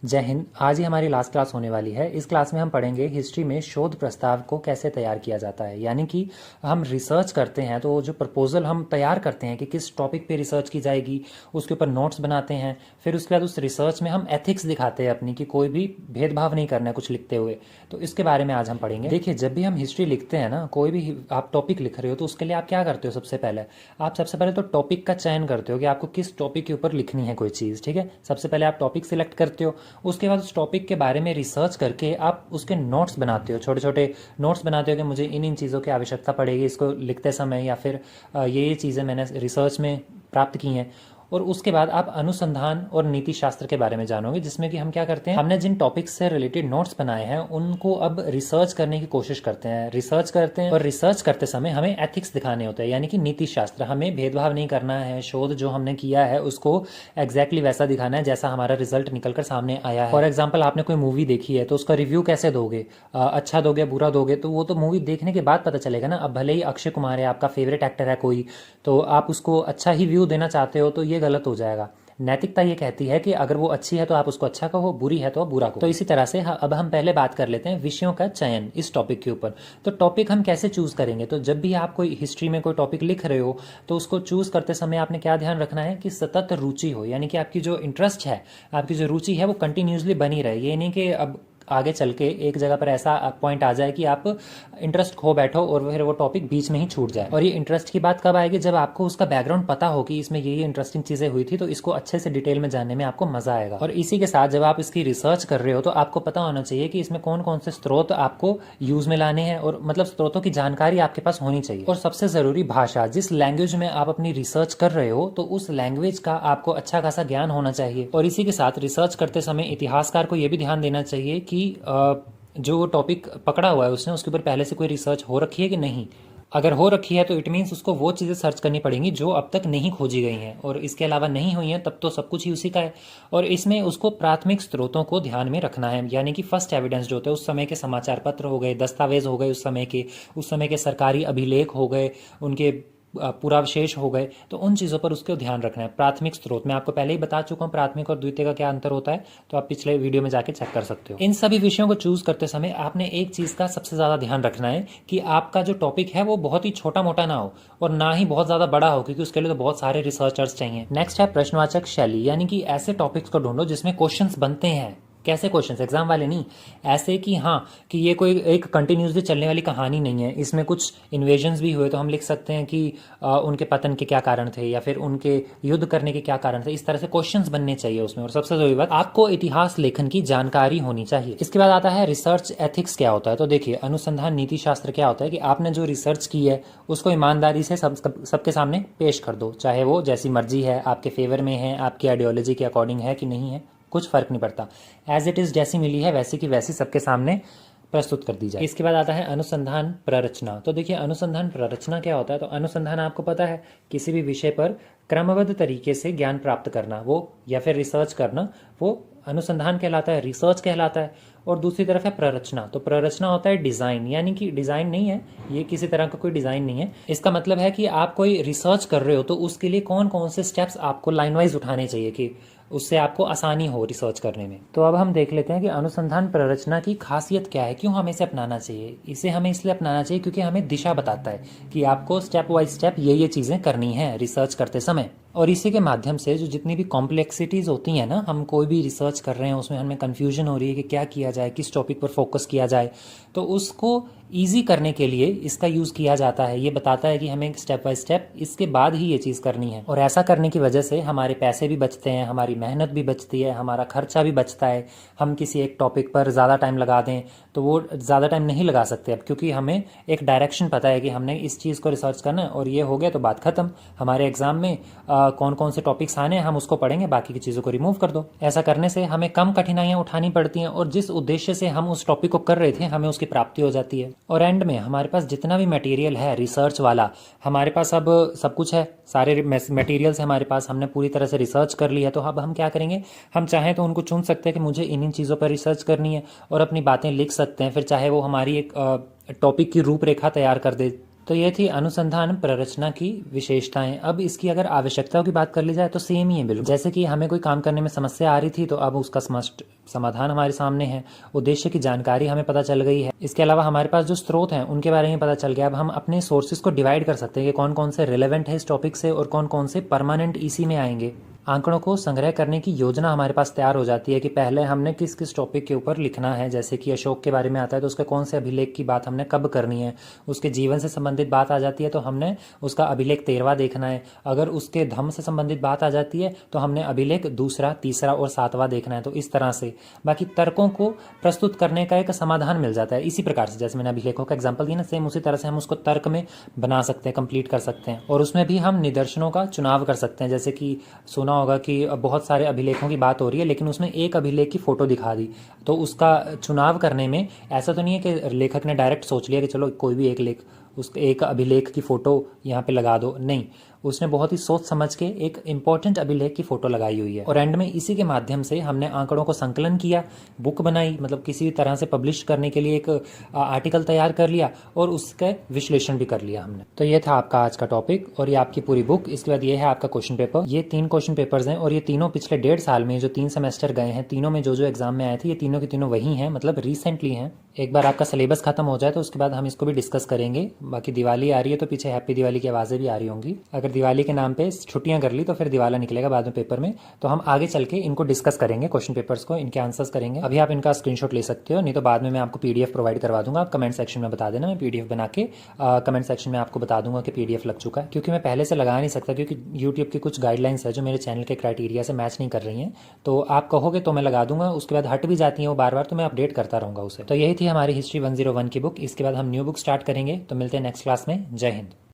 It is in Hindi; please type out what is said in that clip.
जय हिंद। आज ही हमारी लास्ट क्लास होने वाली है। इस क्लास में हम पढ़ेंगे हिस्ट्री में शोध प्रस्ताव को कैसे तैयार किया जाता है। यानी कि हम रिसर्च करते हैं तो जो प्रपोजल हम तैयार करते हैं कि किस टॉपिक पे रिसर्च की जाएगी, उसके ऊपर नोट्स बनाते हैं। फिर उसके बाद उस रिसर्च में हम एथिक्स दिखाते हैं अपनी, कि कोई भी भेदभाव नहीं करना है कुछ लिखते हुए। तो इसके बारे में आज हम पढ़ेंगे। देखिए, जब भी हम हिस्ट्री लिखते हैं ना, कोई भी आप टॉपिक लिख रहे हो तो उसके लिए आप क्या करते हो? सबसे पहले तो टॉपिक का चयन करते हो कि आपको किस टॉपिक के ऊपर लिखनी है कोई चीज़। ठीक है, सबसे पहले आप टॉपिक सिलेक्ट करते हो। उसके बाद उस टॉपिक के बारे में रिसर्च करके आप उसके नोट्स बनाते हो, छोटे छोटे नोट्स बनाते हो कि मुझे इन इन चीज़ों की आवश्यकता पड़ेगी इसको लिखते समय, या फिर ये चीज़ें मैंने रिसर्च में प्राप्त की हैं। और उसके बाद आप अनुसंधान और नीति शास्त्र के बारे में जानोगे, जिसमें कि हम क्या करते हैं, हमने जिन टॉपिक्स से रिलेटेड नोट्स बनाए हैं उनको अब रिसर्च करने की कोशिश करते हैं, रिसर्च करते हैं। और रिसर्च करते समय हमें एथिक्स दिखाने होते हैं, यानी कि नीति शास्त्र। हमें भेदभाव नहीं करना है, शोध जो हमने किया है उसको एग्जैक्टली वैसा दिखाना है जैसा हमारा रिजल्ट निकल कर सामने आया है। फॉर एग्जाम्पल, आपने कोई मूवी देखी है तो उसका रिव्यू कैसे दोगे? अच्छा दोगे, बुरा दोगे? तो वो तो मूवी देखने के बाद पता चलेगा ना। अब भले ही अक्षय कुमार है, आपका फेवरेट एक्टर है कोई, तो आप उसको अच्छा ही व्यू देना चाहते हो तो ये गलत हो जाएगा। नैतिकता ये कहती है कि अगर वो अच्छी है तो आप उसको अच्छा कहो, बुरी है तो बुरा कहो। तो इसी तरह से अब हम पहले बात कर लेते हैं विषयों का चयन इस टॉपिक के ऊपर। तो टॉपिक हम कैसे चूज करेंगे? तो जब भी आप कोई हिस्ट्री में कोई टॉपिक लिख रहे हो तो उसको चूज करते समय आपने क्या ध्यान रखना है कि सतत रुचि हो, यानी कि आपकी जो इंटरेस्ट है, आपकी जो रुचि है वो कंटिन्यूसली बनी रहे। ये नहीं कि अब आगे चल के एक जगह पर ऐसा पॉइंट आ जाए कि आप इंटरेस्ट खो बैठो और फिर वो टॉपिक बीच में ही छूट जाए। और ये इंटरेस्ट की बात कब आएगी? जब आपको उसका बैकग्राउंड पता हो कि इसमें ये इंटरेस्टिंग चीज़ें हुई थी, तो इसको अच्छे से डिटेल में जानने में आपको मजा आएगा। और इसी के साथ जब आप इसकी रिसर्च कर रहे हो तो आपको पता होना चाहिए कि इसमें कौन कौन से स्रोत आपको यूज में लाने हैं, और मतलब स्रोतों की जानकारी आपके पास होनी चाहिए। और सबसे जरूरी, भाषा। जिस लैंग्वेज में आप अपनी रिसर्च कर रहे हो तो उस लैंग्वेज का आपको अच्छा खासा ज्ञान होना चाहिए। और इसी के साथ रिसर्च करते समय इतिहासकार को यह भी ध्यान देना चाहिए कि जो टॉपिक पकड़ा हुआ है उसने, उसके ऊपर पहले से कोई रिसर्च हो रखी है कि नहीं। अगर हो रखी है तो इट मीन्स उसको वो चीज़ें सर्च करनी पड़ेंगी जो अब तक नहीं खोजी गई हैं, और इसके अलावा नहीं हुई हैं तब तो सब कुछ ही उसी का है। और इसमें उसको प्राथमिक स्रोतों को ध्यान में रखना है, यानी कि फर्स्ट एविडेंस जो होते हैं, उस समय के समाचार पत्र हो गए, दस्तावेज हो गए उस समय के सरकारी अभिलेख हो गए, उनके पुरावशेष हो गए। तो उन चीज़ों पर उसको ध्यान रखना है। प्राथमिक स्रोत मैं आपको पहले ही बता चुका हूँ प्राथमिक और द्वितीय का क्या अंतर होता है, तो आप पिछले वीडियो में जाके चेक कर सकते हो। इन सभी विषयों को चूज करते समय आपने एक चीज़ का सबसे ज़्यादा ध्यान रखना है कि आपका जो टॉपिक है वो बहुत ही छोटा मोटा ना हो और ना ही बहुत ज़्यादा बड़ा हो, क्योंकि उसके लिए तो बहुत सारे रिसर्चर्स चाहिए। नेक्स्ट है प्रश्नवाचक शैली, यानी कि ऐसे टॉपिक्स को ढूंढो जिसमें क्वेश्चंस बनते हैं। कैसे क्वेश्चंस? एग्जाम वाले नहीं, ऐसे कि हाँ, कि ये कोई एक कंटिन्यूसली चलने वाली कहानी नहीं है। इसमें कुछ इन्वेजन्स भी हुए तो हम लिख सकते हैं कि उनके पतन के क्या कारण थे, या फिर उनके युद्ध करने के क्या कारण थे। इस तरह से क्वेश्चंस बनने चाहिए उसमें। और सबसे जरूरी बात, आपको इतिहास लेखन की जानकारी होनी चाहिए। इसके बाद आता है रिसर्च एथिक्स क्या होता है। तो देखिए, अनुसंधान नीति शास्त्र क्या होता है कि आपने जो रिसर्च की है उसको ईमानदारी से सबके सामने पेश कर दो, चाहे वो जैसी मर्जी है, आपके फेवर में है, आपकी आइडियोलॉजी के अकॉर्डिंग है कि नहीं है, कुछ फर्क नहीं पड़ता। एज इट इज जैसी मिली है वैसी की वैसी सबके सामने प्रस्तुत कर दी जाए। इसके बाद आता है अनुसंधान प्ररचना। तो देखिए, अनुसंधान प्ररचना क्या होता है? तो अनुसंधान आपको पता है, किसी भी विषय पर क्रमबद्ध तरीके से ज्ञान प्राप्त करना, वो या फिर रिसर्च करना, वो अनुसंधान कहलाता है, रिसर्च कहलाता है। और दूसरी तरफ है प्ररचना। तो प्ररचना होता है डिज़ाइन, यानी कि डिज़ाइन नहीं है ये, किसी तरह का कोई डिज़ाइन नहीं है। इसका मतलब है कि आप कोई रिसर्च कर रहे हो तो उसके लिए कौन कौन से स्टेप्स आपको लाइन वाइज उठाने चाहिए कि उससे आपको आसानी हो रिसर्च करने में। तो अब हम देख लेते हैं कि अनुसंधान प्ररचना की खासियत क्या है, क्यों हमें इसे अपनाना चाहिए। इसे हमें इसलिए अपनाना चाहिए क्योंकि हमें दिशा बताता है कि आपको स्टेप बाय स्टेप ये चीज़ें करनी है रिसर्च करते समय। और इसी के माध्यम से जो जितनी भी कॉम्प्लेक्सिटीज़ होती हैं ना, हम कोई भी रिसर्च कर रहे हैं उसमें हमें कन्फ्यूजन हो रही है कि क्या किया जाए, किस टॉपिक पर फोकस किया जाए, तो उसको ईजी करने के लिए इसका यूज़ किया जाता है। ये बताता है कि हमें स्टेप बाय स्टेप इसके बाद ही ये चीज़ करनी है। और ऐसा करने की वजह से हमारे पैसे भी बचते हैं, हमारी मेहनत भी बचती है, हमारा खर्चा भी बचता है। हम किसी एक टॉपिक पर ज़्यादा टाइम लगा दें तो वो ज़्यादा टाइम नहीं लगा सकते अब, क्योंकि हमें एक डायरेक्शन पता है कि हमने इस चीज़ को रिसर्च करना है और ये हो गया तो बात खत्म। हमारे एग्जाम में कौन कौन से टॉपिक्स आने हैं हम उसको पढ़ेंगे, बाकी की चीज़ों को रिमूव कर दो। ऐसा करने से हमें कम कठिनाइयाँ उठानी पड़ती हैं और जिस उद्देश्य से हम उस टॉपिक को कर रहे थे हमें उसकी प्राप्ति हो जाती है। और एंड में हमारे पास जितना भी मटेरियल है रिसर्च वाला, हमारे पास अब सब कुछ है, सारे मटेरियल्स हमारे पास, हमने पूरी तरह से रिसर्च कर लिया। तो अब हम क्या करेंगे, हम चाहें तो उनको चुन सकते हैं कि मुझे इन चीज़ों पर रिसर्च करनी है और अपनी बातें लिख सकते हैं। फिर चाहे वो हमारी एक टॉपिक की रूपरेखा तैयार कर दे तो ये थी अनुसंधान प्ररचना की विशेषताएं। अब इसकी अगर आवश्यकताओं की बात कर ली जाए तो सेम ही है बिल्कुल। जैसे कि हमें कोई काम करने में समस्या आ रही थी तो अब उसका स्पष्ट समाधान हमारे सामने है, उद्देश्य की जानकारी हमें पता चल गई है। इसके अलावा हमारे पास जो स्रोत हैं उनके बारे में पता चल गया। अब हम अपने सोर्सेज को डिवाइड कर सकते हैं कि कौन कौन से रिलेवेंट है इस टॉपिक से और कौन कौन से परमानेंट इसी में आएंगे। आंकड़ों को संग्रह करने की योजना हमारे पास तैयार हो जाती है कि पहले हमने किस किस टॉपिक के ऊपर लिखना है। जैसे कि अशोक के बारे में आता है तो उसके कौन से अभिलेख की बात हमने कब करनी है। उसके जीवन से संबंधित बात आ जाती है तो हमने उसका अभिलेख 13वां देखना है। अगर उसके धम्म से संबंधित बात आ जाती है तो हमने अभिलेख 2, 3 और 7वां देखना है। तो इस तरह से बाकी तर्कों को प्रस्तुत करने का एक समाधान मिल जाता है। इसी प्रकार से जैसे मैंने अभिलेखों का एग्जाम्पल दिया ना, सेम उसी तरह से हम उसको तर्क में बना सकते हैं, कंप्लीट कर सकते हैं। और उसमें भी हम निदर्शनों का चुनाव कर सकते हैं। जैसे कि सुना होगा कि बहुत सारे अभिलेखों की बात हो रही है लेकिन उसमें एक अभिलेख की फोटो दिखा दी, तो उसका चुनाव करने में ऐसा तो नहीं है कि लेखक ने डायरेक्ट सोच लिया कि चलो कोई भी एक लेख उस एक अभिलेख की फोटो यहाँ पे लगा दो। नहीं, उसने बहुत ही सोच समझ के एक इंपॉर्टेंट अभिलेख की फोटो लगाई हुई है। और एंड में इसी के माध्यम से हमने आंकड़ों को संकलन किया, बुक बनाई, मतलब किसी भी तरह से पब्लिश करने के लिए एक आर्टिकल तैयार कर लिया और उसका विश्लेषण भी कर लिया हमने। तो ये था आपका आज का टॉपिक और ये आपकी पूरी बुक। इसके बाद ये है आपका क्वेश्चन पेपर। ये 3 क्वेश्चन पेपर्स हैं और ये तीनों पिछले 1.5 साल में जो 3 सेमेस्टर गए हैं, तीनों में जो जो एग्जाम में आए थे ये तीनों के तीनों वही हैं, मतलब रिसेंटली हैं। एक बार आपका सिलेबस खत्म हो जाए तो उसके बाद हम इसको भी डिस्कस करेंगे। बाकी दिवाली आ रही है तो पीछे हैप्पी दिवाली की आवाज़ें भी आ रही होंगी। अगर दिवाली के नाम पे छुट्टियां कर ली तो फिर दिवाला निकलेगा बाद में पेपर में। तो हम आगे चल के इनको डिस्कस करेंगे, क्वेश्चन पेपर्स को, इनके आंसर्स करेंगे। अभी आप इनका स्क्रीनशॉट ले सकते हो, नहीं तो बाद में मैं आपको पीडीएफ प्रोवाइड करवा दूंगा। आप कमेंट सेक्शन में बता देना, मैं पीडीएफ बना के कमेंट सेक्शन में आपको बता दूंगा कि पीडीएफ लग चुका है। क्योंकि मैं पहले से लगा नहीं सकता, क्योंकि यूट्यूब की कुछ गाइडलाइंस है जो मेरे चैनल के क्राइटेरिया से मैच नहीं कर रही हैं। तो आप कहोगे तो मैं लगा दूंगा, उसके बाद हट भी जाती हैं वो बार बार, तो मैं अपडेट करता रहूंगा उसे। तो यही थी हमारी हिस्ट्री 101 की बुक। इसके बाद हम न्यू बुक स्टार्ट करेंगे। तो मिलते हैं नेक्स्ट क्लास में। जय हिंद।